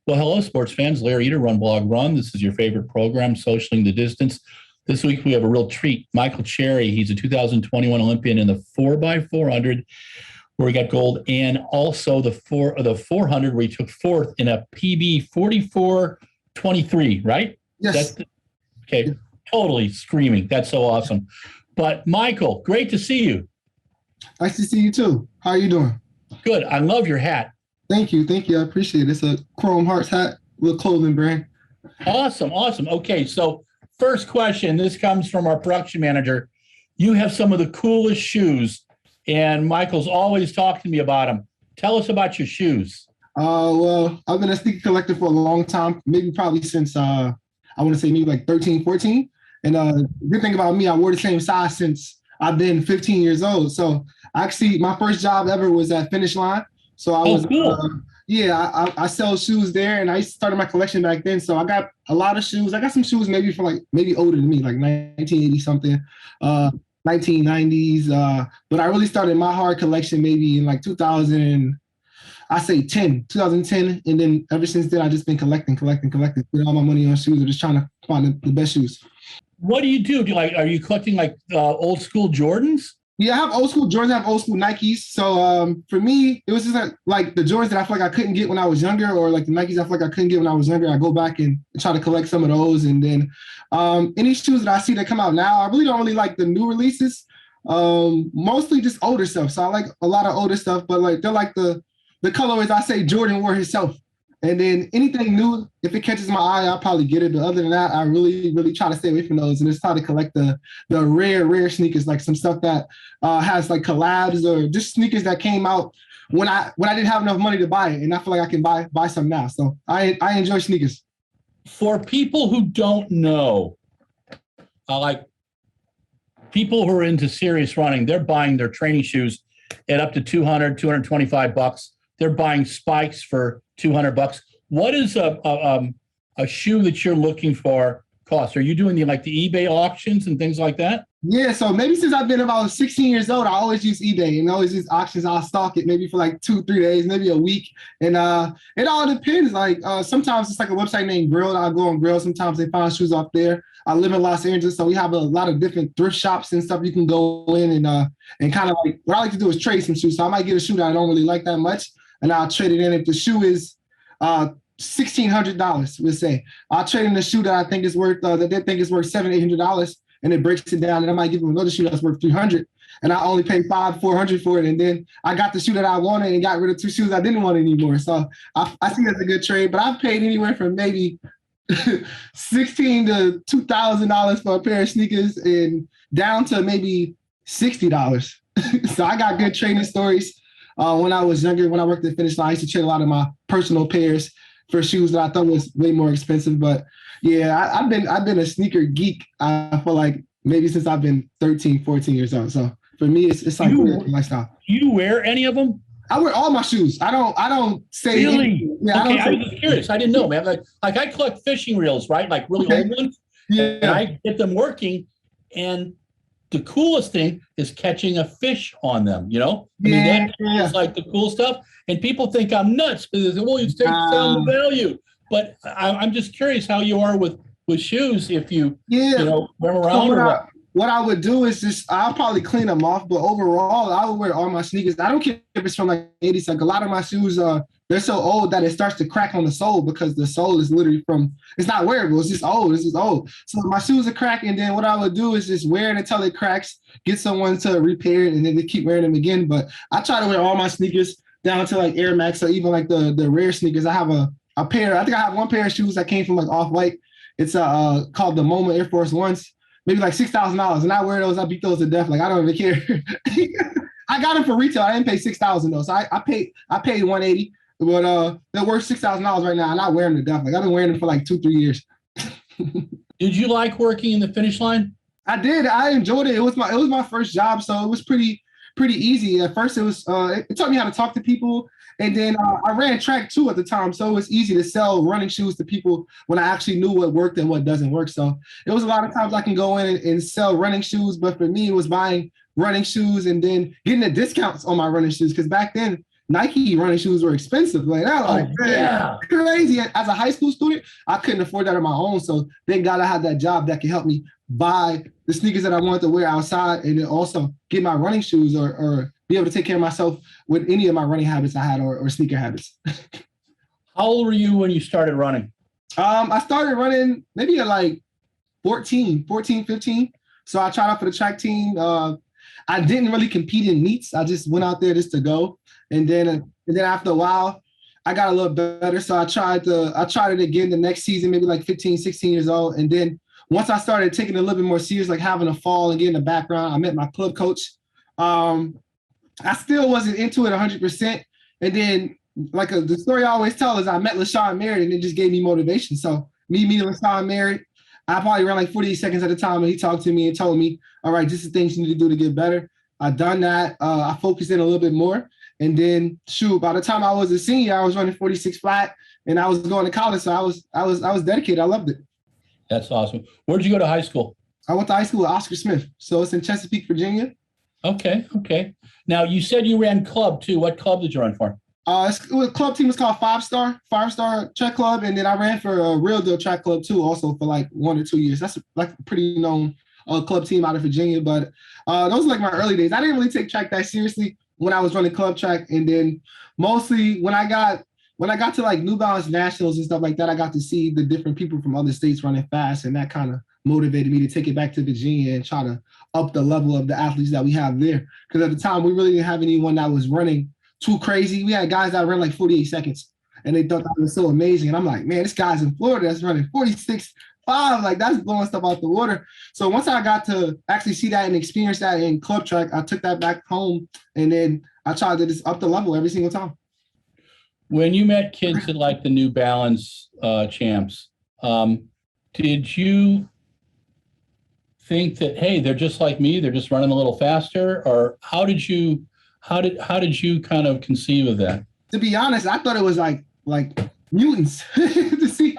Well, hello, sports fans. Larry Eder, RunBlogRun. This is your favorite program, Socialing the Distance. This week we have a real treat. Michael Cherry, he's a 2021 Olympian in the 4x400, where he got gold, and also the 400, where he took fourth in a PB 44:23, right? Yes. Okay, totally screaming. That's so awesome. But Michael, great to see you. Nice to see you too. How are you doing? Good. I love your hat. Thank you. I appreciate it. It's a Chrome Hearts hat with clothing brand. Awesome. Okay, so first question, this comes from our production manager. You have some of the coolest shoes, and Michael's always talking to me about them. Tell us about your shoes. Well, I've been a sneaker collector for a long time, probably since I want to say maybe like 13, 14. And the good thing about me, I wore the same size since I've been 15 years old. So actually, my first job ever was at Finish Line. So I was, cool. I sell shoes there, and I started my collection back then. So I got a lot of shoes. I got some shoes maybe older than me, like 1980 something, 1990s. But I really started my hard collection maybe in like 2010, and then ever since then I've just been collecting, putting all my money on shoes, or just trying to find the best shoes. What do you do? Are you collecting like old school Jordans? Yeah, I have old school Jordans, I have old school Nikes. So for me, it was just like the Jordans that I feel like I couldn't get when I was younger, or like the Nikes I feel like I couldn't get when I was younger. I go back and try to collect some of those. And then any shoes that I see that come out now, I really don't really like the new releases. Mostly just older stuff. So I like a lot of older stuff, but like they're like the colorways I say Jordan wore himself. And then anything new, if it catches my eye, I'll probably get it. But other than that, I really, really try to stay away from those and just try to collect the rare sneakers, like some stuff that has like collabs, or just sneakers that came out when I didn't have enough money to buy it, and I feel like I can buy some now. So I enjoy sneakers. For people who don't know, like people who are into serious running, they're buying their training shoes at up to $200, $225. They're buying spikes for $200. What is a shoe that you're looking for cost? Are you doing the eBay auctions and things like that? Yeah, so maybe since I've been about 16 years old, I always use eBay and always use auctions. I'll stalk it maybe for like 2-3 days, maybe a week. And it all depends. Like sometimes it's like a website named Grill. I'll go on Grill. Sometimes they find shoes off there. I live in Los Angeles, so we have a lot of different thrift shops and stuff you can go in and kind of like, what I like to do is trade some shoes. So I might get a shoe that I don't really like that much, and I'll trade it in. If the shoe is $1,600, we'll say, I'll trade in the shoe that I think is worth that they think is worth $700-800, and it breaks it down, and I might give them another shoe that's worth $300, and I only pay $500-400 for it, and then I got the shoe that I wanted and got rid of 2 shoes I didn't want anymore. So I see it as a good trade. But I've paid anywhere from maybe $1,600 to $2,000 for a pair of sneakers, and down to maybe $60. So I got good trading stories. When I was younger, when I worked at Finish Line, I used to trade a lot of my personal pairs for shoes that I thought was way more expensive. But yeah, I've been a sneaker geek. I feel like maybe since I've been 13, 14 years old. So for me, it's like a lifestyle. Do you wear any of them? I wear all my shoes. I don't say really. Yeah, okay, I was just curious. I didn't know, man. Like I collect fishing reels, right? Like really old ones. Yeah. And I get them working, and the coolest thing is catching a fish on them, I mean, that is like the cool stuff. And people think I'm nuts because, well, you take down the value. But I'm just curious how you are with shoes, if you, run around. So what I would do is I'll probably clean them off. But overall, I would wear all my sneakers. I don't care if it's from like 80s. Like a lot of my shoes, they're so old that it starts to crack on the sole, because the sole is literally it's not wearable. It's just old. So my shoes are cracking. And then what I would do is just wear it until it cracks, get someone to repair it, and then they keep wearing them again. But I try to wear all my sneakers down to like Air Max, or even like the rare sneakers. I have a pair. I think I have one pair of shoes that came from like Off-White. It's called the MoMA Air Force Ones, maybe like $6,000. And I wear those. I beat those to death. Like I don't even care. I got them for retail. I didn't pay $6,000 though. So I paid $180. But they're worth $6,000 right now, and I wear them to death. Like I've been wearing them for like 2-3 years. Did you like working in the Finish Line? I did. I enjoyed it. It was my first job, so it was pretty easy. At first, it taught me how to talk to people, and then I ran track too at the time, so it was easy to sell running shoes to people when I actually knew what worked and what doesn't work. So it was a lot of times I can go in and sell running shoes, but for me, it was buying running shoes and then getting the discounts on my running shoes, because back then Nike running shoes were expensive. Like that, like yeah. crazy. As a high school student, I couldn't afford that on my own. So thank God I had that job that could help me buy the sneakers that I wanted to wear outside, and then also get my running shoes or be able to take care of myself with any of my running habits I had or sneaker habits. How old were you when you started running? I started running maybe at like 14, 15. So I tried out for the track team. I didn't really compete in meets. I just went out there just to go. And then after a while, I got a little better. So I tried it again the next season, maybe like 15, 16 years old. And then once I started taking it a little bit more serious, like having a fall and getting a background, I met my club coach. I still wasn't into it 100%. And then the story I always tell is I met LaShawn Merritt and it just gave me motivation. So me meeting LaShawn Merritt, I probably ran like 48 seconds at a time, and he talked to me and told me, all right, this is things you need to do to get better. I done that. I focused in a little bit more. And then by the time I was a senior, I was running 46 flat and I was going to college. So I was dedicated. I loved it. That's awesome. Where did you go to high school? I went to high school with Oscar Smith. So it's in Chesapeake, Virginia. Okay. Now you said you ran club too. What club did you run for? Club team was called Five Star Track Club, and then I ran for a Real Deal Track Club too, also for like 1 or 2 years. That's like a pretty known club team out of Virginia. But those were like my early days. I didn't really take track that seriously when I was running club track, and then mostly when I got to like New Balance Nationals and stuff like that, I got to see the different people from other states running fast, and that kind of motivated me to take it back to Virginia and try to up the level of the athletes that we have there. Because at the time, we really didn't have anyone that was running too crazy. We had guys that ran like 48 seconds, and they thought that was so amazing. And I'm like, man, this guy's in Florida that's running 46.5. Like, that's blowing stuff out the water. So once I got to actually see that and experience that in club track, I took that back home, and then I tried to just up the level every single time. When you met kids at like the New Balance champs, did you think that, hey, they're just like me, they're just running a little faster? Or how did you kind of conceive of that? To be honest, I thought it was like mutants to see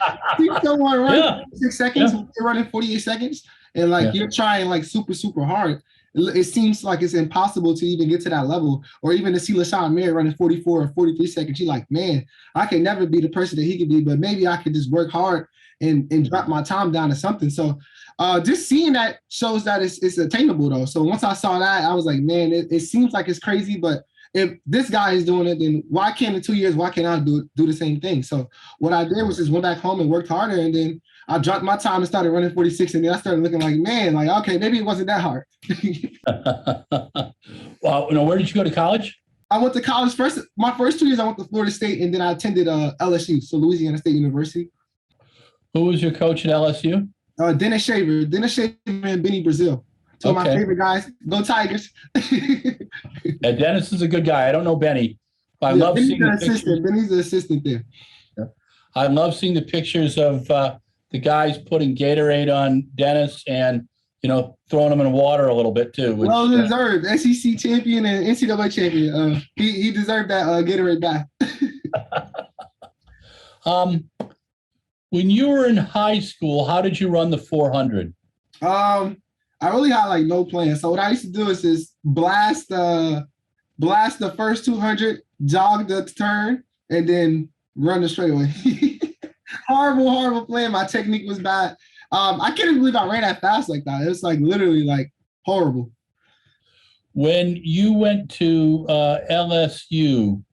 someone run 6 seconds, they're running 48 seconds, and you're trying like super, super hard. It seems like it's impossible to even get to that level, or even to see LaShawn Merritt running 44 or 43 seconds. You're like, man, I can never be the person that he could be, but maybe I could just work hard and drop my time down to something. So just seeing that shows that it's attainable though. So once I saw that, I was like, man, it seems like it's crazy, but if this guy is doing it, then why can't in 2 years, why can't I do the same thing? So what I did was just went back home and worked harder, and then I dropped my time and started running 46, and then I started looking like, man, like, okay, maybe it wasn't that hard. Well, where did you go to college? I went to college first. My first 2 years, I went to Florida State, and then I attended LSU, so Louisiana State University. Who was your coach at LSU? Dennis Shaver and Benny Brazil. Two of my favorite guys. Go Tigers. Dennis is a good guy. I don't know Benny. I love seeing the pictures. Benny's the assistant there. Yeah. I love seeing the pictures of the guys putting Gatorade on Dennis and, throwing him in water a little bit too. Which, well deserved. SEC champion and NCAA champion. He deserved that Gatorade back. When you were in high school, how did you run the 400? I really had like no plan. So what I used to do is just blast the first 200, jog the turn, and then run the straightaway. Horrible plan. My technique was bad. I can't believe I ran that fast like that. It was like literally like horrible. When you went to LSU,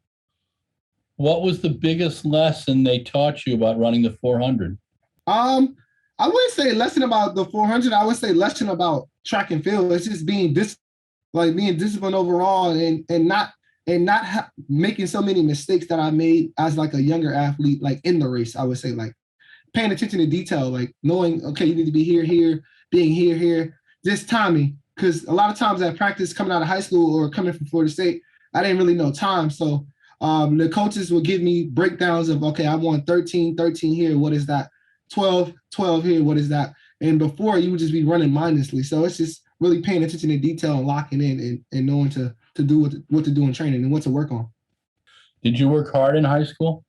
what was the biggest lesson they taught you about running the 400? I wouldn't say lesson about the 400. I would say lesson about track and field. It's just being disciplined overall, and not making so many mistakes that I made as like a younger athlete, like in the race. I would say like paying attention to detail, like knowing, okay, you need to be here, being here, just timing. Because a lot of times at practice coming out of high school or coming from Florida State, I didn't really know time. So the coaches would give me breakdowns of, okay, I want 13 here. What is that? 12 here. What is that? And before, you would just be running mindlessly. So it's just really paying attention to detail and locking in and knowing to do what to do in training and what to work on. Did you work hard in high school?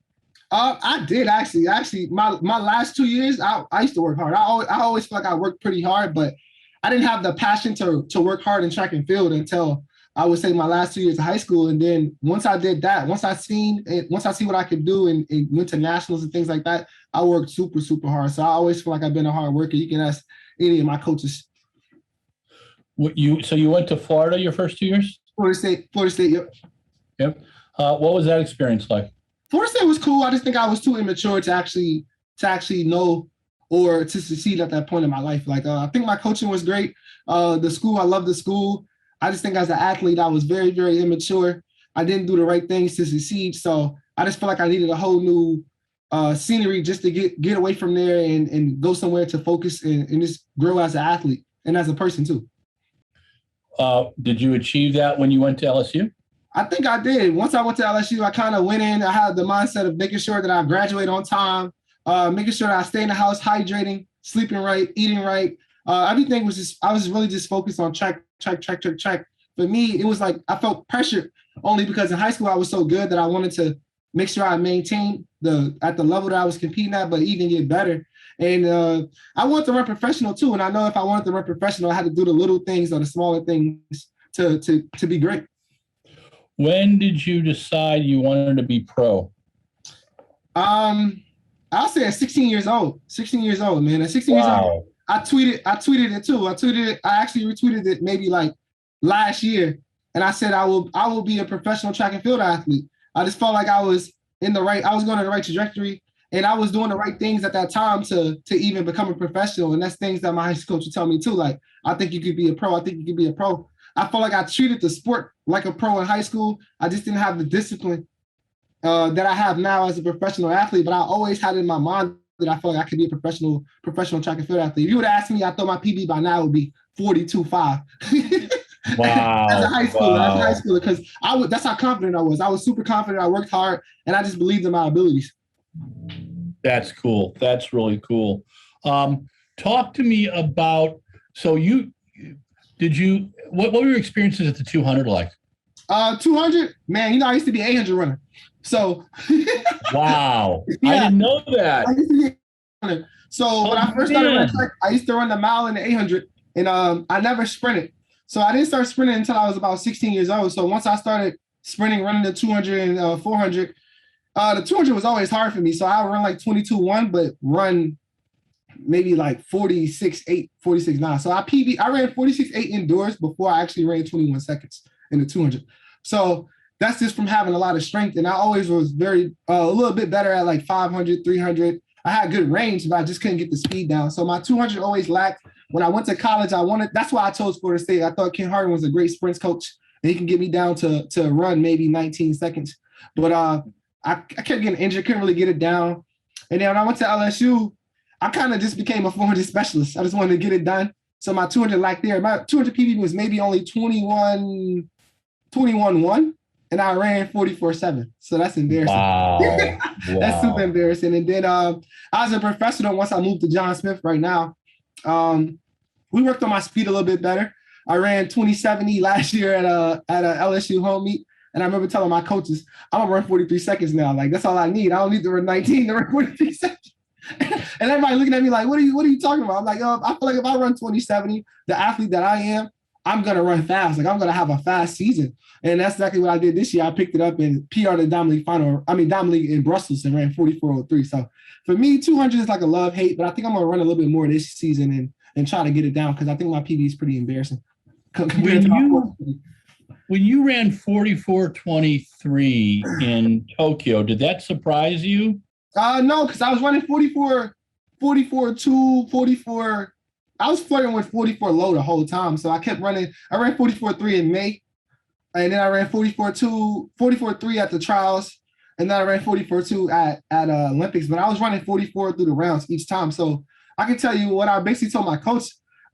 I did actually. My last 2 years, I used to work hard. I always felt like I worked pretty hard, but I didn't have the passion to work hard in track and field until I would say my last 2 years of high school. And then once I did that, once I see what I could do and went to nationals and things like that, I worked super, super hard. So I always feel like I've been a hard worker. You can ask any of my coaches. So you went to Florida your first 2 years? Florida State, yep. Yep. What was that experience like? Florida State was cool. I just think I was too immature to actually know or to succeed at that point in my life. Like I think my coaching was great. The school, I love the school. I just think as an athlete, I was very, very immature. I didn't do the right things to succeed. So I just felt like I needed a whole new scenery just to get away from there and go somewhere to focus and just grow as an athlete and as a person too. Did you achieve that when you went to LSU? I think I did. Once I went to LSU, I kind of went in. I had the mindset of making sure that I graduate on time, making sure that I stay in the house, hydrating, sleeping right, eating right. Everything was just, I was really just focused on check. For me, it was like I felt pressure only because in high school I was so good that I wanted to make sure I maintained at the level that I was competing at, but even get better. And I wanted to run professional too. And I know if I wanted to run professional, I had to do the little things or the smaller things to be great. When did you decide you wanted to be pro? I'll say at 16 years old. 16 years old, man. At 16 years old, I tweeted it too. I actually retweeted it maybe like last year. And I said I will be a professional track and field athlete. I just felt like I was going in the right trajectory. And I was doing the right things at that time to even become a professional. And that's things that my high school coach would tell me too. Like, I think you could be a pro. I felt like I treated the sport like a pro in high school. I just didn't have the discipline that I have now as a professional athlete. But I always had it in my mind that I felt like I could be a professional track and field athlete. If you would have asked me, I thought my PB by now would be 42.5. Wow. As a high schooler, because that's how confident I was. I was super confident. I worked hard, and I just believed in my abilities. That's cool. That's really cool. Talk to me about, what were your experiences at the 200 like? 200, man, I used to be an 800 runner. So. Wow. Yeah, I didn't know that. I used to be an 800. So when I first started running track, I used to run the mile and the 800, and I never sprinted. So I didn't start sprinting until I was about 16 years old. So once I started sprinting, running the 200 and 400, the 200 was always hard for me. So I would run like 22.1, but run maybe like 46.8, 46.9. So I ran 46.8 indoors before I actually ran 21 seconds in the 200. So that's just from having a lot of strength. And I always was a little bit better at like 500, 300. I had good range, but I just couldn't get the speed down. So my 200 always lacked. When I went to college, that's why I chose Florida State. I thought Ken Hardin was a great sprints coach, and he can get me down to run maybe 19 seconds. But I kept getting injured, couldn't really get it down. And then when I went to LSU, I kind of just became a 400 specialist. I just wanted to get it done. So my 200 lacked there. My 200 PB was maybe only 21.1, and I ran 44.7. So that's embarrassing. Wow. That's super embarrassing. And then I was a professional once I moved to John Smith right now. We worked on my speed a little bit better. I ran 2070 last year at a LSU home meet. And I remember telling my coaches, I'm gonna run 43 seconds now. Like, that's all I need. I don't need to run 19 to run 43 seconds. And everybody looking at me like, what are you talking about? I'm like, I feel like if I run 2070, the athlete that I am, I'm gonna run fast. Like, I'm gonna have a fast season. And that's exactly what I did this year. I picked it up and PR'd the Diamond League in Brussels and ran 44.03. So for me, 200 is like a love-hate, but I think I'm gonna run a little bit more this season and try to get it down because I think my PB is pretty embarrassing. When you ran 44.23 in Tokyo, did that surprise you? No, because I was running 44.2, 44. I was flirting with 44 low the whole time. So I kept running. I ran 44.3 in May. And then I ran 44.3 at the trials. And then I ran 44.2 at Olympics. But I was running 44 through the rounds each time. So I can tell you what I basically told my coach.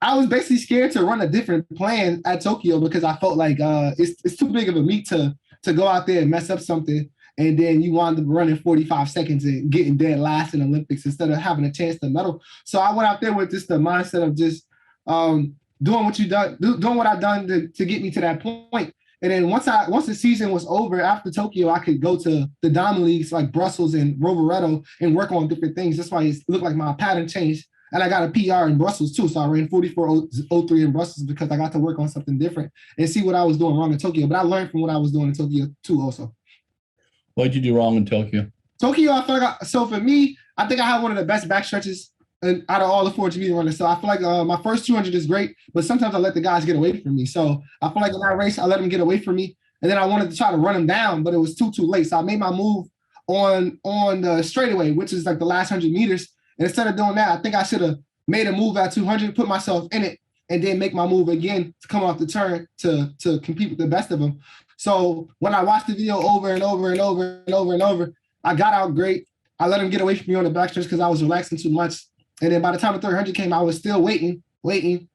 I was basically scared to run a different plan at Tokyo because I felt like it's too big of a meet to go out there and mess up something. And then you wound up running 45 seconds and getting dead last in Olympics instead of having a chance to medal. So I went out there with just the mindset of just doing what I've done to get me to that point. And then once the season was over after Tokyo, I could go to the Diamond Leagues like Brussels and Rovereto and work on different things. That's why it looked like my pattern changed And I got a PR in Brussels too. So I ran 44:03 in Brussels because I got to work on something different and see what I was doing wrong in Tokyo. But I learned from what I was doing in Tokyo too also. What did you do wrong in Tokyo? Tokyo, I feel like, so for me, I think I had one of the best back stretches out of all the 400 meter runners. So I feel like my first 200 is great, but sometimes I let the guys get away from me. So I feel like in that race, I let them get away from me. And then I wanted to try to run them down, but it was too late. So I made my move on the straightaway, which is like the last 100 meters. And instead of doing that, I think I should have made a move at 200, put myself in it, and then make my move again to come off the turn to compete with the best of them. So when I watched the video over and over and over and over and over, I got out great. I let them get away from me on the backstretch because I was relaxing too much. And then by the time the 300 came, I was still waiting. And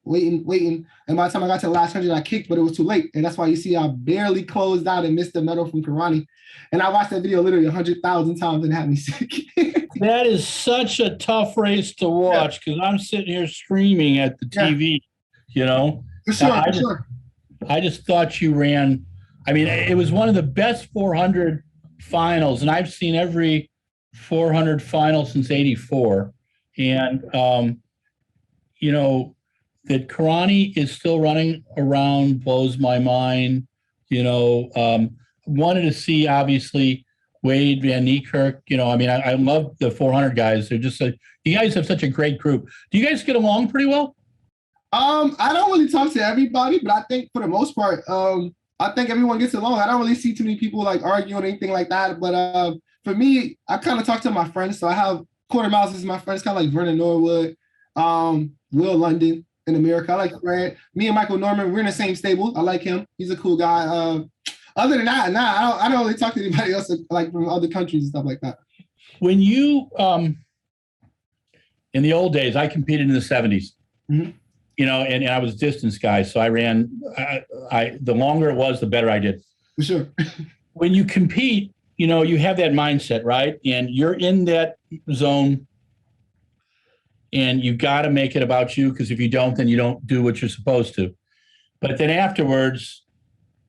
by the time I got to the last 100, I kicked, but it was too late. And that's why you see I barely closed out and missed the medal from Karani. And I watched that video literally 100,000 times and it had me sick. That is such a tough race to watch because I'm sitting here screaming at the TV, you know. For sure. I just thought you ran. I mean, it was one of the best 400 finals, and I've seen every 400 final since '84. And, you know, that Karani is still running around blows my mind. You know, wanted to see, obviously, Wade, Van Niekerk. You know, I mean, I love the 400 guys. They're just you guys have such a great group. Do you guys get along pretty well? I don't really talk to everybody, but I think for the most part, I think everyone gets along. I don't really see too many people like arguing or anything like that. But for me, I kind of talk to my friends. So I have quarter miles as my friends, kind of like Vernon Norwood, Will London in America. I like Fred. Me and Michael Norman, we're in the same stable. I like him. He's a cool guy. Other than that, I don't really talk to anybody else like from other countries and stuff like that. When you, in the old days, I competed in the 70s. Mm-hmm. You know, and I was a distance guy, so I ran. The longer it was, the better I did. For sure. When you compete, you know, you have that mindset, right? And you're in that zone, and you got to make it about you because if you don't, then you don't do what you're supposed to. But then afterwards,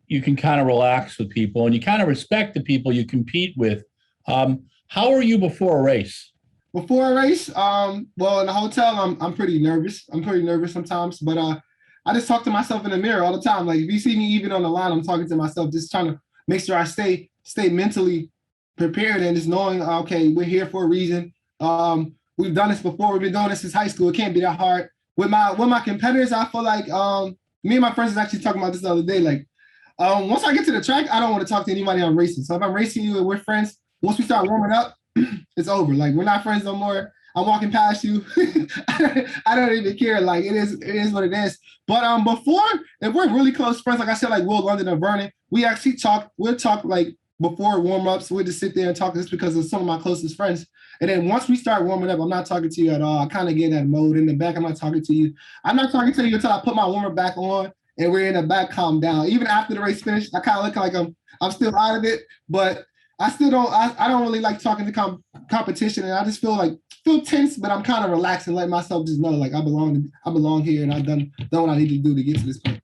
you can kind of relax with people, and you kind of respect the people you compete with. How are you before a race? Before a race, well, in the hotel, I'm pretty nervous. I'm pretty nervous sometimes, but I just talk to myself in the mirror all the time. Like if you see me even on the line, I'm talking to myself, just trying to make sure I stay mentally prepared and just knowing, okay, we're here for a reason. We've done this before. We've been doing this since high school. It can't be that hard. With my competitors, I feel like me and my friends was actually talking about this the other day. Like once I get to the track, I don't want to talk to anybody I'm racing. So if I'm racing you and we're friends, once we start warming up, it's over. Like we're not friends no more. I'm walking past you. I don't even care. Like it is what it is. But before, if we're really close friends, like I said, like Will London and Vernon, we actually talk. We'll talk like before warm-ups. We'll just sit there and talk just because of some of my closest friends. And then once we start warming up, I'm not talking to you at all. I kind of get in that mode in the back. I'm not talking to you. I'm not talking to you until I put my warmer back on and we're in the back, calm down. Even after the race finished, I kind of look like I'm still out of it, but I still don't. I don't really like talking to competition, and I just feel tense, but I'm kind of relaxed and letting myself just know like I belong here, and I've done what I need to do to get to this point.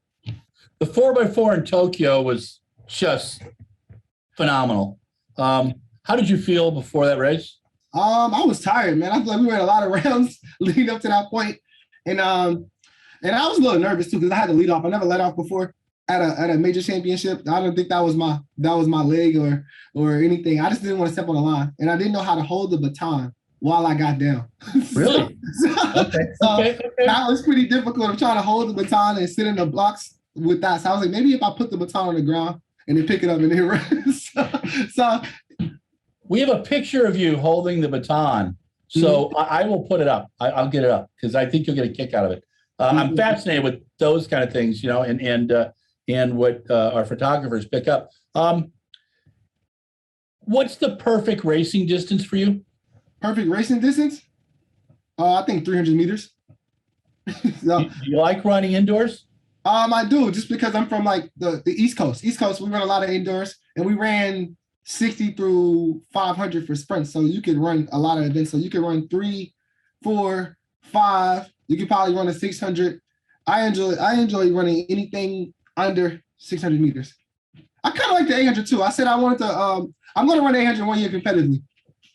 The 4x4 in Tokyo was just phenomenal. How did you feel before that race? I was tired, man. I feel like we ran a lot of rounds leading up to that point, and I was a little nervous too because I had to lead off. I never led off before at a major championship. I don't think that was my leg or anything. I just didn't want to step on the line, and I didn't know how to hold the baton while I got down. Really? Okay. That was pretty difficult. I'm trying to hold the baton and sit in the blocks with that. So I was like, maybe if I put the baton on the ground and then pick it up and then run. so we have a picture of you holding the baton. So I will put it up. I'll get it up because I think you'll get a kick out of it. I'm fascinated with those kind of things, you know, and what our photographers pick up. What's the perfect racing distance for you? Perfect racing distance? I think 300 meters. Do you like running indoors? I do, just because I'm from like the East Coast. East Coast, we run a lot of indoors, and we ran 60 through 500 for sprints. So you can run a lot of events. So you can run 3, 4, 5. You can probably run a 600. I enjoy running anything under 600 meters. I kind of like the 800 too. I said I wanted to. I'm going to run 800 1 year competitively.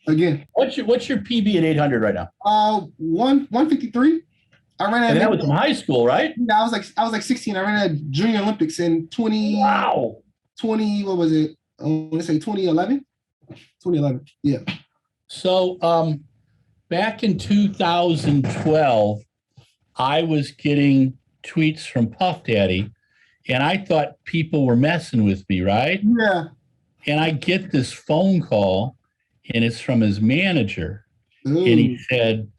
again. What's your PB at 800 right now? 153. I ran And at that was in high school, right? I was like 16. I ran at Junior Olympics in 20. Wow. 20. What was it? I want to say 2011. 2011. Yeah. So back in 2012, I was getting tweets from Puff Daddy, and I thought people were messing with me, right? Yeah. And I get this phone call, and it's from his manager. Ooh. And he said,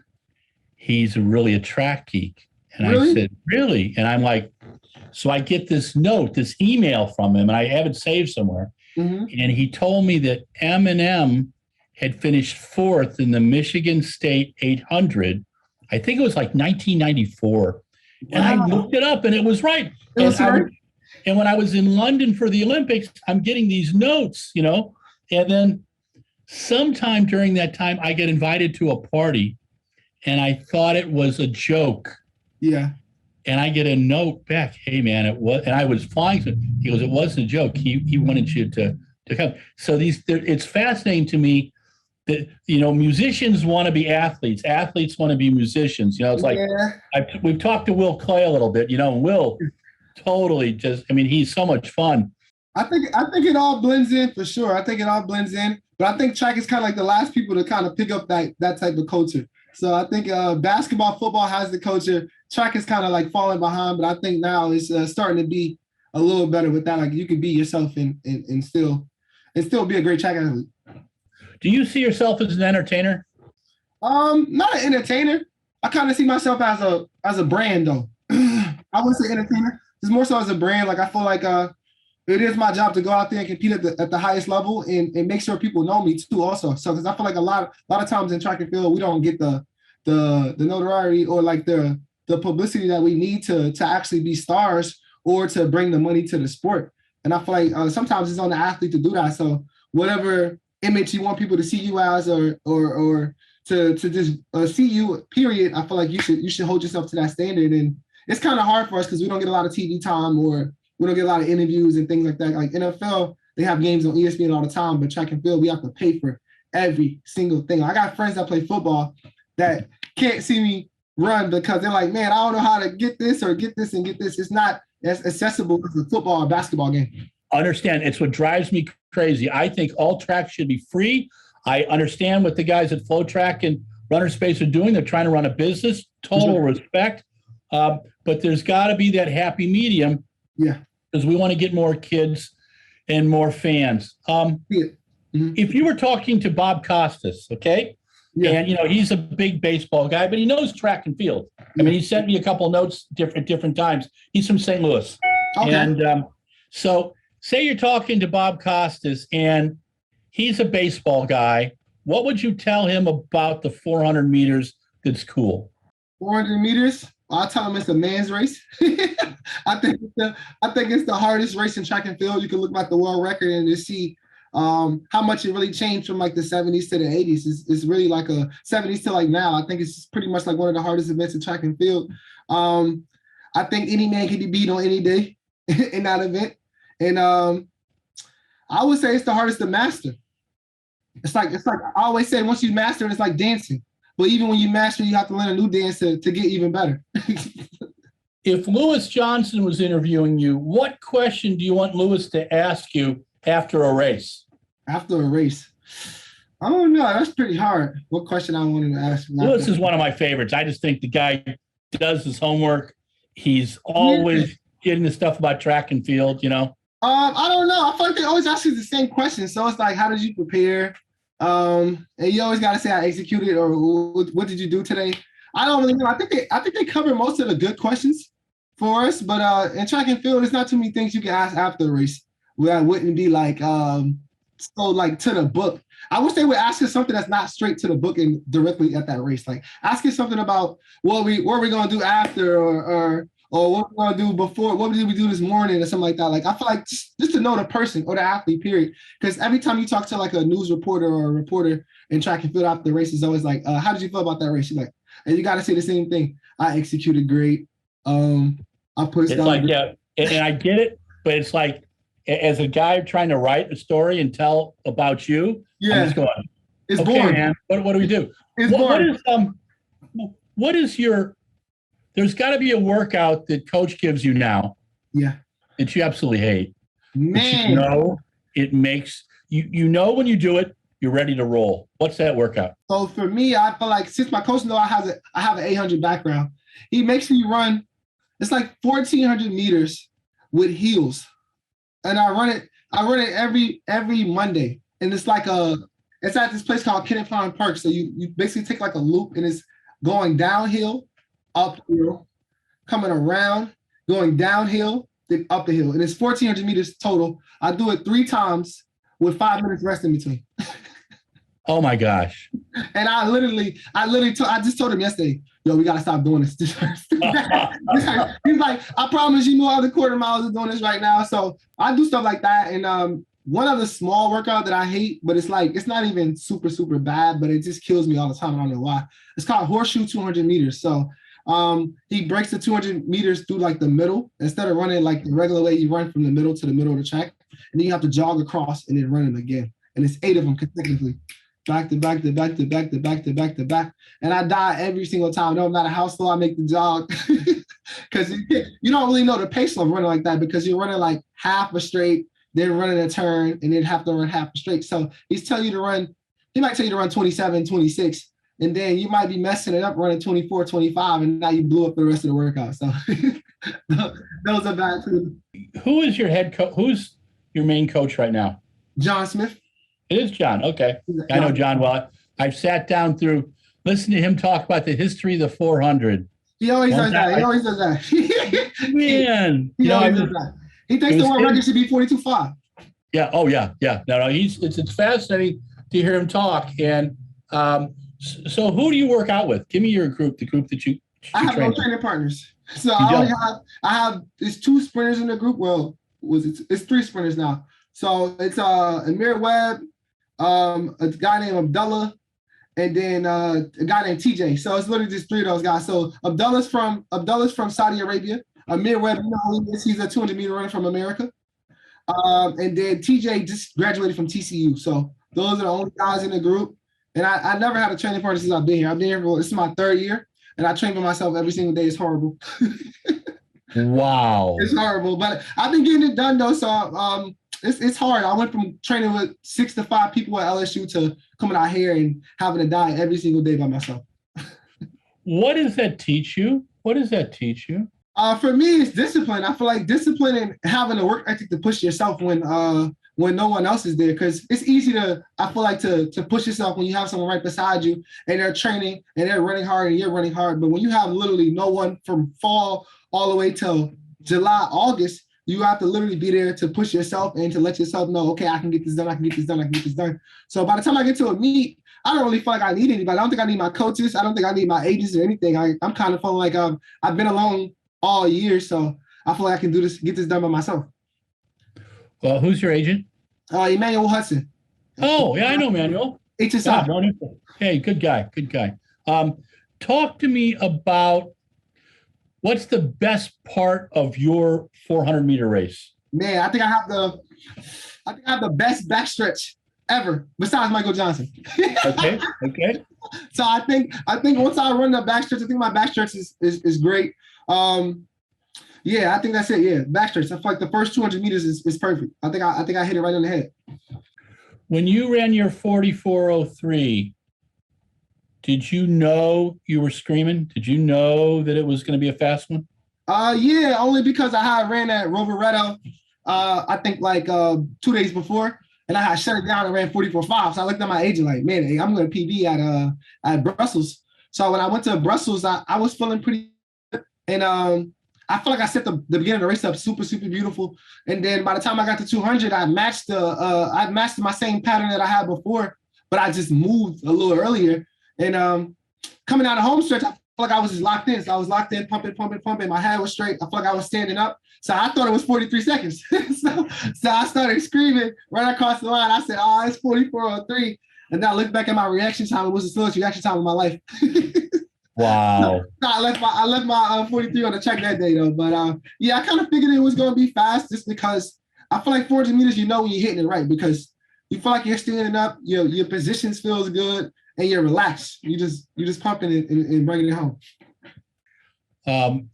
he's really a track geek. And Really? I said, really? And I'm like, so I get this note, this email from him, and I have it saved somewhere. Mm-hmm. And he told me that Eminem had finished fourth in the Michigan State 800. I think it was like 1994. And I looked it up, and it was right. It was right. And when I was in London for the Olympics, I'm getting these notes, you know, and then sometime during that time, I get invited to a party, and I thought it was a joke. Yeah. And I get a note back, hey, man, it was, and I was flying. He goes, it wasn't a joke. He wanted you to come. So it's fascinating to me that, you know, musicians want to be athletes. Athletes want to be musicians. You know, it's like, we've talked to Will Clay a little bit, you know, and Will totally just, I mean, he's so much fun. I think it all blends in for sure. I think it all blends in, but I think track is kind of like the last people to kind of pick up that type of culture. So I think basketball, football has the culture. Track is kind of like falling behind, but I think now it's starting to be a little better with that. Like you can be yourself and still be a great track athlete. Do you see yourself as an entertainer? Not an entertainer. I kind of see myself as a brand though. I wouldn't say entertainer. It's more so as a brand. Like I feel like it is my job to go out there and compete at the highest level and make sure people know me too also. So because I feel like a lot of times in track and field we don't get the notoriety or like the publicity that we need to actually be stars or to bring the money to the sport. And I feel like sometimes it's on the athlete to do that. So whatever image you want people to see you as or to just see you, period, I feel like you should hold yourself to that standard. And it's kind of hard for us because we don't get a lot of TV time or we don't get a lot of interviews and things like that. Like NFL, they have games on ESPN all the time, but track and field, we have to pay for every single thing. I got friends that play football that can't see me run because they're like, man, I don't know how to get this or get this and get this. It's not as accessible as a football or basketball game. Understand. It's what drives me crazy. I think all tracks should be free. I understand what the guys at Flow Track and Runner Space are doing. They're trying to run a business. Total respect. But there's got to be that happy medium. Yeah. Because we want to get more kids and more fans. If you were talking to Bob Costas, okay? Yeah. And, you know, he's a big baseball guy, but he knows track and field. I mean, he sent me a couple of notes different times. He's from St. Louis. Okay. And so say you're talking to Bob Costas and he's a baseball guy. What would you tell him about the 400 meters that's cool? 400 meters? I'll tell him it's a man's race. I think it's the hardest race in track and field. You can look at the world record and just see how much it really changed from like the 70s to the 80s. It's really like a 70s to like now. I think it's pretty much like one of the hardest events in track and field. I think any man can be beat on any day in that event. And I would say it's the hardest to master. It's like I always say, once you master it, it's like dancing. But even when you master, you have to learn a new dance to get even better. If Lewis Johnson was interviewing you, what question do you want Lewis to ask you after a race? After a race? I don't know. That's pretty hard. What question I want him to ask? Lewis is one of my favorites. I just think the guy does his homework. He's always getting the stuff about track and field, you know? I don't know. I feel like they always ask you the same question. So it's like, how did you prepare? And you always got to say I executed or what did you do today? I don't really know. I think they cover most of the good questions for us, but in track and field, there's not too many things you can ask after the race where I wouldn't be like so like to the book. I wish they would ask us something that's not straight to the book and directly at that race. Like ask us something about what we're gonna do after or what we're gonna do before, what did we do this morning or something like that. Like I feel like just to know the person or the athlete, period. Because every time you talk to like a news reporter or a reporter in track and field after the race is always like, how did you feel about that race? You're like, and you gotta say the same thing. I executed great. I put it's like, yeah, and I get it, but it's like as a guy trying to write a story and tell about you, I'm just going, It's Okay, boring. man. What do we do? It's What boring. is your? There's got to be a workout that coach gives you now Yeah. that you absolutely hate. But you Man. know it makes you know when you do it, you're ready to roll. What's that workout? So for me, I feel like since my coach knows I have an 800 background, he makes me run. It's like 1,400 meters with heels, and I run it every Monday, and it's like it's at this place called Kenneth Pond Park. So you basically take like a loop, and it's going downhill, uphill, coming around, going downhill, then up the hill, and it's 1,400 meters total. I do it 3 times with 5 minutes rest in between. Oh my gosh! And I just told him yesterday, yo, we gotta stop doing this. He's like, I promise you no other quarter miles are doing this right now. So I do stuff like that. And one other small workout that I hate, but it's not even super, super bad, but it just kills me all the time. I don't know why. It's called Horseshoe 200 meters. So he breaks the 200 meters through like the middle. Instead of running like the regular way, you run from the middle to the middle of the track, and then you have to jog across and then run it again. And it's 8 of them consecutively. Back to back to back to back to back to back to back. And I die every single time. No matter how slow I make the jog. Because you don't really know the pace of running like that, because you're running like half a straight, then running a turn, and then have to run half a straight. So he might tell you to run 27, 26, and then you might be messing it up running 24, 25, and now you blew up the rest of the workout. So those are bad too. Who is your head coach? Who's your main coach right now? John Smith. It is John. Okay. I know John well. I've sat down listening to him talk about the history of the 400. He always does that. He always does that. Man. He always does that. He thinks the world record should be 42.5. Yeah. Oh, yeah. Yeah. No, it's fascinating to hear him talk. And so who do you work out with? Give me your group, the group that you I have train no training partners. So I have there's 2 sprinters in the group. Well, it's 3 sprinters now. So it's Amir Webb, a guy named Abdullah, and then a guy named TJ. So it's literally just 3 of those guys. So Abdullah's from Saudi Arabia. Amir Webb, you know who he is. He's a 200-meter runner from America. And then TJ just graduated from TCU. So those are the only guys in the group. And I never had a training partner since I've been here. This is my 3rd year, and I train for myself every single day. It's horrible. Wow. It's horrible, but I've been getting it done though. So it's hard. I went from training with 6 to 5 people at LSU to coming out here and having to die every single day by myself. What does that teach you? For me, it's discipline. I feel like discipline and having a work ethic to push yourself when no one else is there, because it's easy to push yourself when you have someone right beside you and they're training and they're running hard and you're running hard. But when you have literally no one from fall all the way till July, August, you have to literally be there to push yourself and to let yourself know, okay, I can get this done. So by the time I get to a meet, I don't really feel like I need anybody. I don't think I need my coaches. I don't think I need my agents or anything. I'm kind of feeling like I've been alone all year, so I feel like I can get this done by myself. Well, who's your agent? Emmanuel Hudson. Oh, yeah, I know Emmanuel. HSI. Hey, good guy. Talk to me about what's the best part of your 400-meter race? Man, I think I have the best backstretch ever, besides Michael Johnson. Okay. So I think once I run the backstretch, I think my backstretch is great. Yeah, I think that's it. Yeah, backstretch. I feel like the first 200 meters is perfect. I think I hit it right on the head. When you ran your 44:03, did you know you were screaming? Did you know that it was going to be a fast one? Yeah, only because I had ran at Rovereto, I think like 2 days before, and I had shut it down and ran 44.5. So I looked at my agent like, man, I'm going to PB at Brussels. So when I went to Brussels, I was feeling pretty good. And I feel like I set the beginning of the race up super, super beautiful. And then by the time I got to 200, I matched my same pattern that I had before, but I just moved a little earlier. And coming out of home stretch, I feel like I was just locked in. So I was locked in, pumping. My head was straight. I felt like I was standing up. So I thought it was 43 seconds. so I started screaming right across the line. I said, oh, it's 44:03. And then I looked back at my reaction time. It was the slowest reaction time of my life. Wow. I left my 43 on the track that day though. But yeah, I kind of figured it was going to be fast just because I feel like 400 meters, you know when you're hitting it right, because you feel like you're standing up, your positions feels good, and you're relaxed. You just pumping it and bringing it home.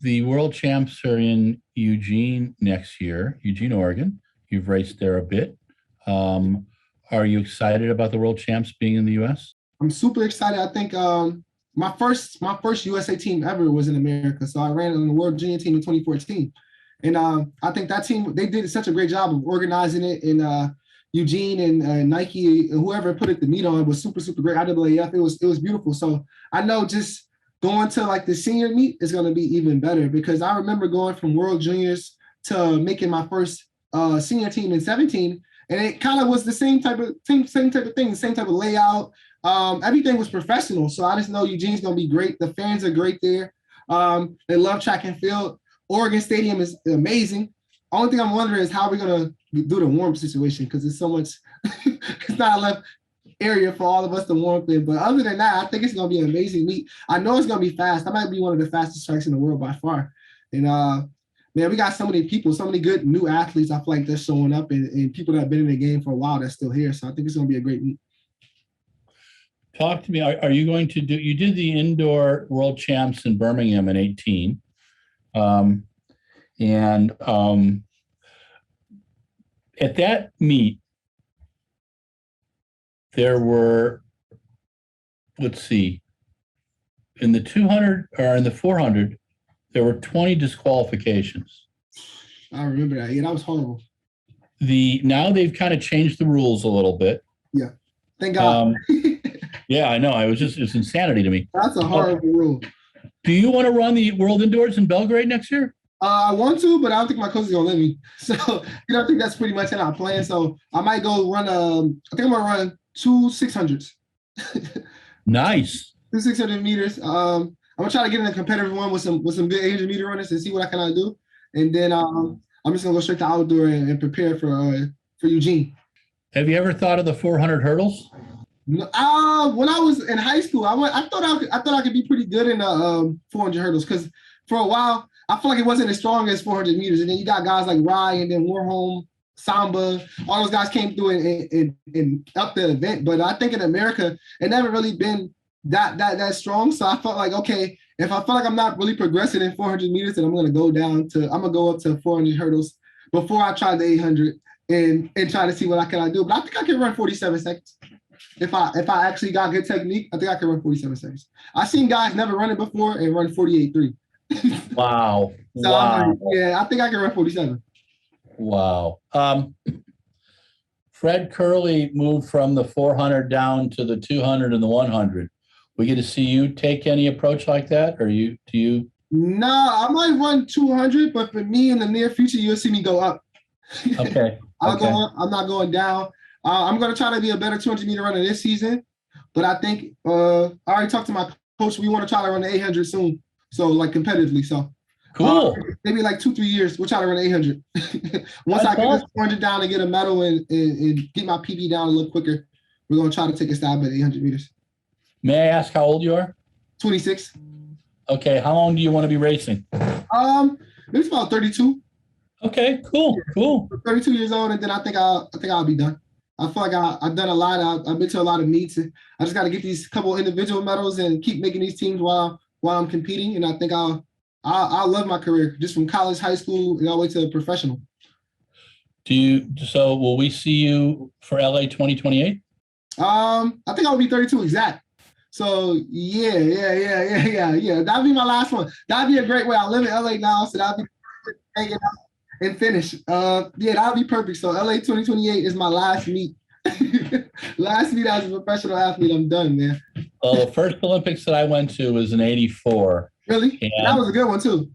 The world champs are in Eugene next year, Eugene, Oregon. You've raced there a bit. Are you excited about the world champs being in the U.S.? I'm super excited. I think my first USA team ever was in America. So I ran on the World Junior team in 2014. And I think that team, they did such a great job of organizing it. And Eugene and Nike, whoever put the meet on, was super, super great. IAAF, it was beautiful. So I know just going to like the senior meet is going to be even better, because I remember going from World Juniors to making my first senior team in 17. And it kind of was the same type of thing, same type of layout. Everything was professional. So I just know Eugene's going to be great. The fans are great there. They love track and field. Oregon Stadium is amazing. Only thing I'm wondering is how we're going to do the warm situation, because it's so much, it's not enough area for all of us to warm up in. But other than that, I think it's going to be an amazing meet. I know it's going to be fast. That might be one of the fastest tracks in the world by far. And man, we got so many people, so many good new athletes. I feel like they're showing up, and people that have been in the game for a while that's still here. So I think it's going to be a great meet. Talk to me. Are you going to do? You did the indoor world champs in Birmingham in 18, at that meet, there were, let's see, in the 200 or in the 400, there were 20 disqualifications. I remember that. Yeah, that was horrible. Now they've kind of changed the rules a little bit. Yeah, thank God. Yeah, I know. It's insanity to me. That's a horrible rule. Do you want to run the World Indoors in Belgrade next year? I want to, but I don't think my coach is gonna let me. So I think that's pretty much in our plan. So I might go run. I think I'm gonna run 2 600s. Nice. 2 600 meters. I'm gonna try to get in a competitive one with some good 800 meter runners and see what I can do. And then I'm just gonna go straight to outdoor and prepare for Eugene. Have you ever thought of the 400 hurdles? When I was in high school, I thought I could be pretty good in 400 hurdles, because for a while I feel like it wasn't as strong as 400 meters. And then you got guys like Rye and then Warholm, Samba, all those guys came through and up the event. But I think in America, it never really been that strong. So I felt like, okay, if I feel like I'm not really progressing in 400 meters, then I'm gonna go up to 400 hurdles before I try the 800 and try to see what I can do. But I think I can run 47 seconds. If I actually got good technique, I think I can run 47 seconds. I've seen guys never run it before and run 48.3. Wow. So wow. Yeah, I think I can run 47. Wow. Fred Curley moved from the 400 down to the 200 and the 100. We get to see you take any approach like that, or do you? No, I might run 200, but for me in the near future, you'll see me go up. Okay. I'll go up. I'm not going down. I'm going to try to be a better 200 meter runner this season, but I think I already talked to my coach. We want to try to run the 800 soon, so like competitively. So cool. Maybe like 2-3 years, we'll try to run 800. Once I get this 400 down and get a medal and get my PB down a little quicker, we're going to try to take a stab at 800 meters. May I ask how old you are? 26. Okay. How long do you want to be racing? Maybe about 32. Okay. Cool. 32 years old, and then I think I'll be done. I feel like I've done a lot. I've been to a lot of meets. And I just got to get these couple individual medals and keep making these teams while I'm competing. And I think I'll love my career, just from college, high school, and all the way to professional. So will we see you for LA 2028? I think I'll be 32 exact. So yeah. That'll be my last one. That'd be a great way. I live in LA now, so that'll be hanging out and finish. That'll be perfect. So LA 2028 is my last meet. Last meet as a professional athlete. I'm done, man. Well, the first Olympics that I went to was in '84. Really? That was a good one too.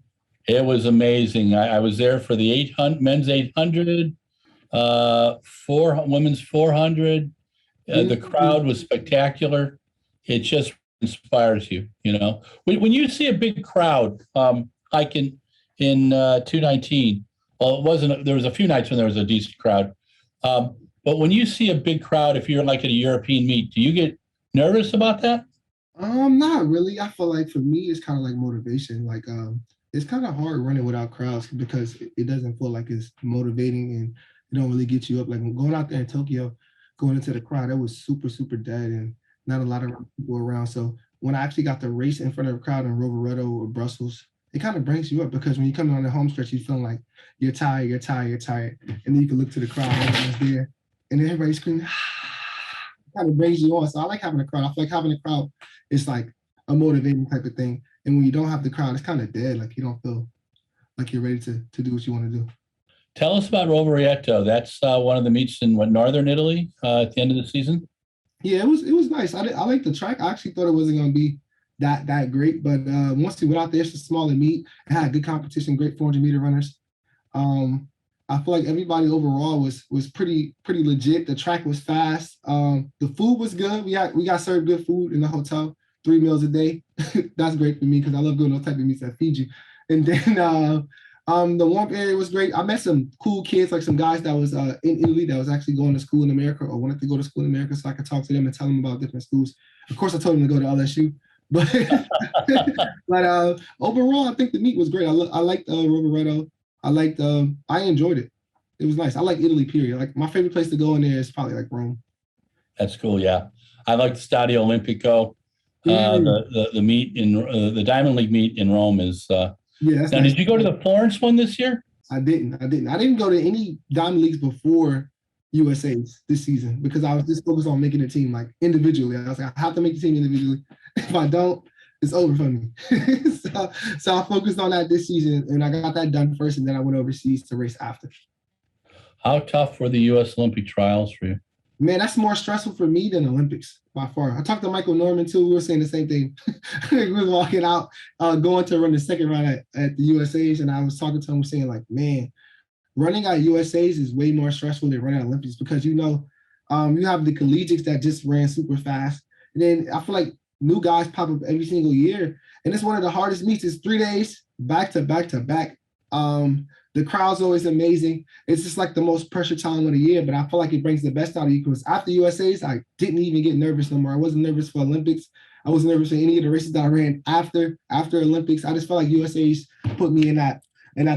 It was amazing. I was there for the 800 men's 800, women's 400. The crowd was spectacular. It just inspires you. You know, when you see a big crowd, like in 219. Well, it wasn't. There was a few nights when there was a decent crowd, but when you see a big crowd, if you're like at a European meet, do you get nervous about that? Not really. I feel like for me, it's kind of like motivation. Like, it's kind of hard running without crowds because it doesn't feel like it's motivating and it don't really get you up. Like going out there in Tokyo, going into the crowd, it was super, super dead and not a lot of people around. So when I actually got to race in front of a crowd in Rovereto or Brussels, it kind of brings you up because when you come on the home stretch, you feel like you're tired, you're tired, you're tired. And then you can look to the crowd, everyone's there, and everybody's screaming, kind of brings you on. So I like having a crowd. I feel like having a crowd is like a motivating type of thing. And when you don't have the crowd, it's kind of dead. Like you don't feel like you're ready to do what you want to do. Tell us about Rovereto. That's one of the meets in northern Italy at the end of the season. Yeah, it was nice. I like the track. I actually thought it wasn't going to be that great, but once we went out there, it's a smaller meet. It had good competition, great 400-meter runners. I feel like everybody overall was pretty legit. The track was fast. The food was good. We got served good food in the hotel, 3 meals a day. That's great for me because I love doing those type of meets that feed you. And then the warm area was great. I met some cool kids, like some guys that was in Italy that was actually going to school in America or wanted to go to school in America, so I could talk to them and tell them about different schools. Of course, I told them to go to LSU, but overall, I think the meet was great. I liked Rovereto. I enjoyed it. It was nice. I like Italy, period. Like my favorite place to go in there is probably like Rome. That's cool. Yeah, I like the Stadio Olimpico. The meet in the Diamond League meet in Rome is. Yeah. That's now, nice. Did you go to the Florence one this year? I didn't go to any Diamond Leagues before USA's this season because I was just focused on making the team like individually. I was like, I have to make the team individually. If I don't, it's over for me. so I focused on that this season and I got that done first and then I went overseas to race after. How tough were the U.S. Olympic trials for you? Man, that's more stressful for me than Olympics by far. I talked to Michael Norman too. We were saying the same thing. We were walking out, going to run the second round at the USA's, and I was talking to him saying like, man, running at USA's is way more stressful than running at Olympics because you have the collegiates that just ran super fast. And then I feel like new guys pop up every single year. And it's one of the hardest meets. It's 3 days back to back to back. The crowd's always amazing. It's just like the most pressure time of the year, but I feel like it brings the best out of you because after USA's, I didn't even get nervous no more. I wasn't nervous for Olympics. I wasn't nervous for any of the races that I ran after Olympics. I just felt like USA's put me in that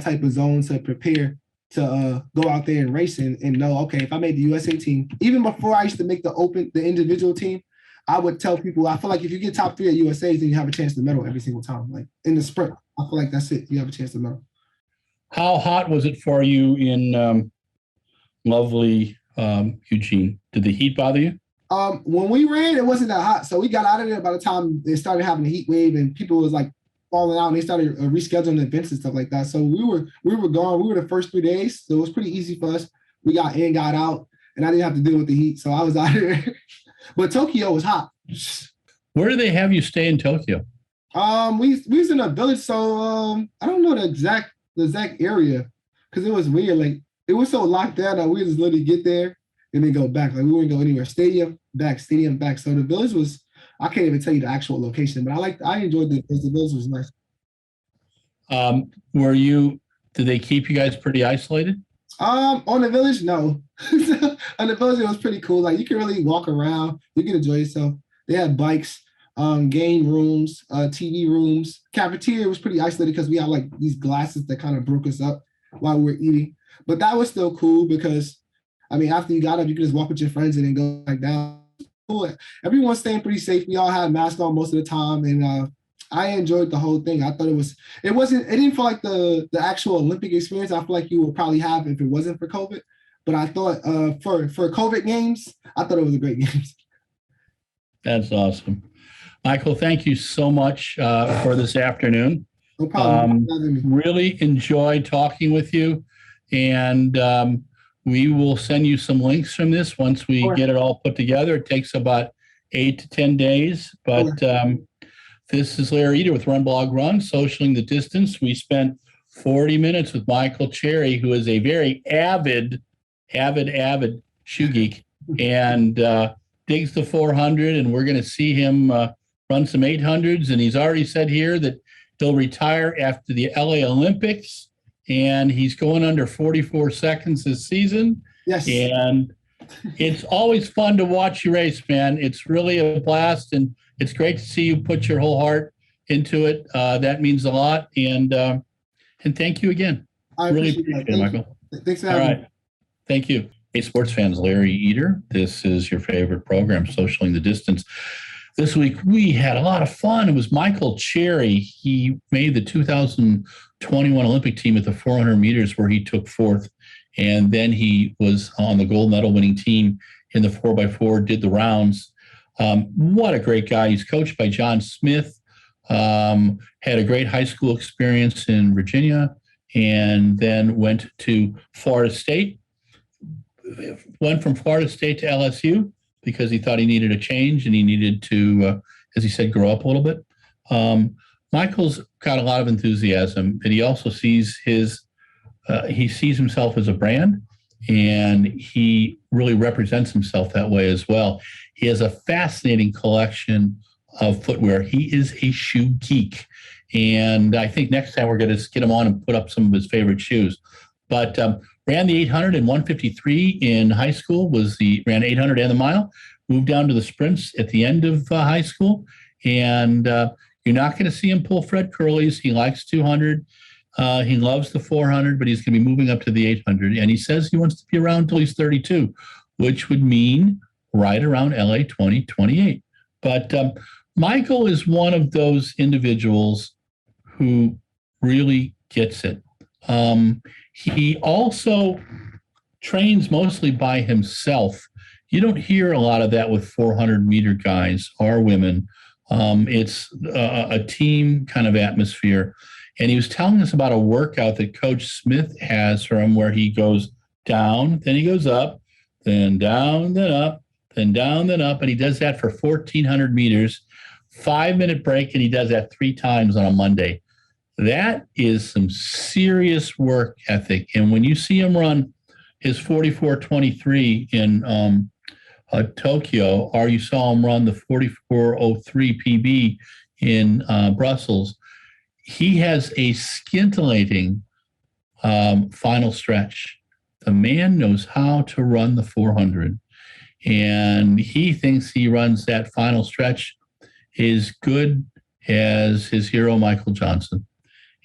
type of zone to prepare to go out there and race and know, okay, if I made the USA team, even before I used to make the individual team, I would tell people, I feel like if you get top 3 at USA's, then you have a chance to medal every single time. Like in the sprint, I feel like that's it. You have a chance to medal. How hot was it for you in lovely Eugene? Did the heat bother you? When we ran, it wasn't that hot. So we got out of there by the time they started having a heat wave and people was like falling out and they started rescheduling events and stuff like that. So we were gone. We were the first 3 days. So it was pretty easy for us. We got in, got out, and I didn't have to deal with the heat. So I was out there. But Tokyo was hot. Where do they have you stay in Tokyo? We was in a village. So I don't know the exact area because it was weird. Like it was so locked down that we just literally get there and then go back. Like we wouldn't go anywhere. Stadium back. So the village was, I can't even tell you the actual location, but I enjoyed the village was nice. Did they keep you guys pretty isolated? On the village, no. On the village, it was pretty cool. Like you can really walk around, you can enjoy yourself. They had bikes, game rooms, TV rooms. Cafeteria was pretty isolated because we had like these glasses that kind of broke us up while we were eating. But that was still cool because, I mean, after you got up, you could just walk with your friends and then go back down. Cool. Everyone's staying pretty safe. We all had masks on most of the time, and I enjoyed the whole thing. I thought it didn't feel like the actual Olympic experience I feel like you would probably have if it wasn't for COVID. But I thought for COVID games, I thought it was a great games. That's awesome. Michael, thank you so much for this afternoon. No problem. Really enjoyed talking with you. And we will send you some links from this once we get it all put together. It takes about 8 to 10 days. But this is Larry Eder with RunBlogRun, Socialing the Distance. We spent 40 minutes with Michael Cherry, who is a very avid shoe geek and digs the 400. And we're going to see him run some 800s. And he's already said here that he'll retire after the LA Olympics. And he's going under 44 seconds this season. Yes. And it's always fun to watch you race, man. It's really a blast. And it's great to see you put your whole heart into it. That means a lot. And thank you again. I really appreciate it, Michael. Thanks for having me. Thank you. Hey, sports fans, Larry Eder. This is your favorite program, Socialing the Distance. This week, we had a lot of fun. It was Michael Cherry. He made the 2021 Olympic team at the 400 meters where he took fourth. And then he was on the gold medal winning team in the 4x4, did the rounds. What a great guy. He's coached by John Smith, had a great high school experience in Virginia, and then went to Florida State. Went from Florida State to LSU because he thought he needed a change and he needed to, as he said, grow up a little bit. Michael's got a lot of enthusiasm, and he also sees he sees himself as a brand, and he really represents himself that way as well. He has a fascinating collection of footwear. He is a shoe geek, and I think next time we're going to get him on and put up some of his favorite shoes. But ran the 800 and 153 in high school, ran 800 and the mile, moved down to the sprints at the end of high school. And you're not going to see him pull Fred Curley's. He likes 200. He loves the 400, but he's going to be moving up to the 800. And he says he wants to be around until he's 32, which would mean right around LA 2028. But Michael is one of those individuals who really gets it. He also trains mostly by himself. You don't hear a lot of that with 400-meter guys or women. It's a team kind of atmosphere. And he was telling us about a workout that Coach Smith has for him where he goes down, then he goes up, then down, then up, then down, then up. And he does that for 1,400 meters, 5-minute break, and he does that 3 times on a Monday. That is some serious work ethic. And when you see him run his 44:23 in Tokyo, or you saw him run the 44:03 PB in Brussels, he has a scintillating final stretch. The man knows how to run the 400, and he thinks he runs that final stretch as good as his hero, Michael Johnson.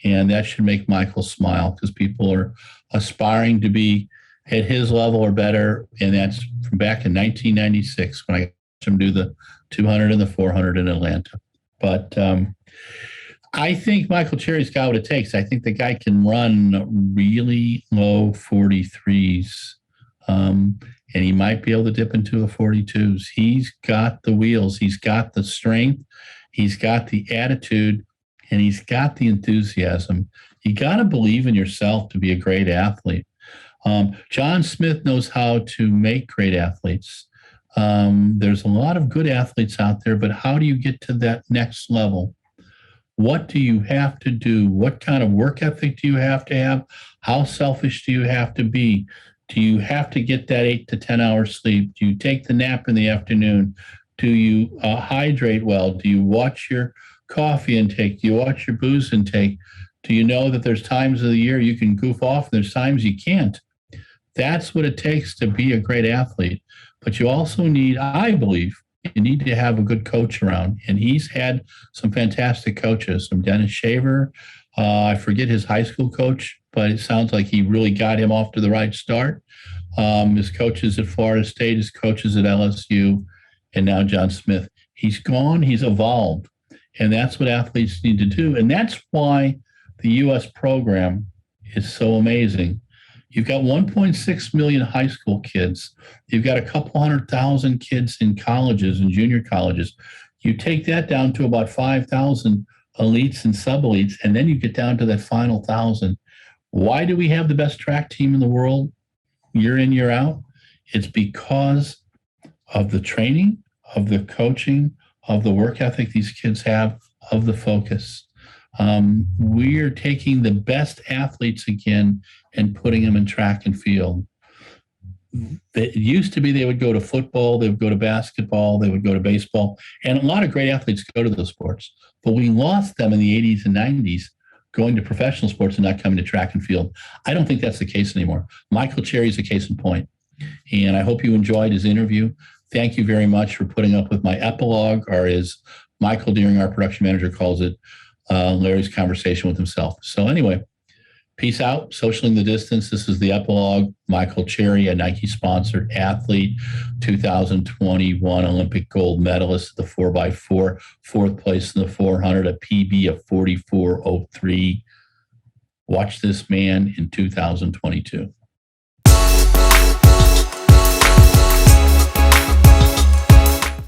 And that should make Michael smile because people are aspiring to be at his level or better. And that's from back in 1996 when I watched him do the 200 and the 400 in Atlanta. But I think Michael Cherry's got what it takes. I think the guy can run really low 43s. And he might be able to dip into the 42s. He's got the wheels. He's got the strength. He's got the attitude. And he's got the enthusiasm. You got to believe in yourself to be a great athlete. John Smith knows how to make great athletes. There's a lot of good athletes out there, but how do you get to that next level? What do you have to do? What kind of work ethic do you have to have? How selfish do you have to be? Do you have to get that 8 to 10 hours sleep? Do you take the nap in the afternoon? Do you hydrate well? Do you watch your coffee intake? Do you watch your booze intake? Do you know that there's times of the year you can goof off and there's times you can't? That's what it takes to be a great athlete. But you also need, I believe, you need to have a good coach around. And he's had some fantastic coaches, some Dennis Shaver. I forget his high school coach, but it sounds like he really got him off to the right start. His coaches at Florida State, his coaches at LSU, and now John Smith. He's gone, he's evolved. And that's what athletes need to do. And that's why the U.S. program is so amazing. You've got 1.6 million high school kids. You've got a couple 100,000 kids in colleges and junior colleges. You take that down to about 5,000 elites and sub-elites, and then you get down to that final 1,000. Why do we have the best track team in the world year in, year out? It's because of the training, of the coaching, of the work ethic these kids have, of the focus. We are taking the best athletes again and putting them in track and field. It used to be they would go to football, they would go to basketball, they would go to baseball, and a lot of great athletes go to those sports. But we lost them in the 80s and 90s going to professional sports and not coming to track and field. I don't think that's the case anymore. Michael Cherry is a case in point. And I hope you enjoyed his interview. Thank you very much for putting up with my epilogue, or as Michael Deering, our production manager, calls it, Larry's conversation with himself. So anyway, Peace out. Socialing the distance. This is the epilogue. Michael Cherry, a Nike-sponsored athlete, 2021 Olympic gold medalist at the 4x4, fourth place in the 400, a PB of 44.03. Watch this man in 2022.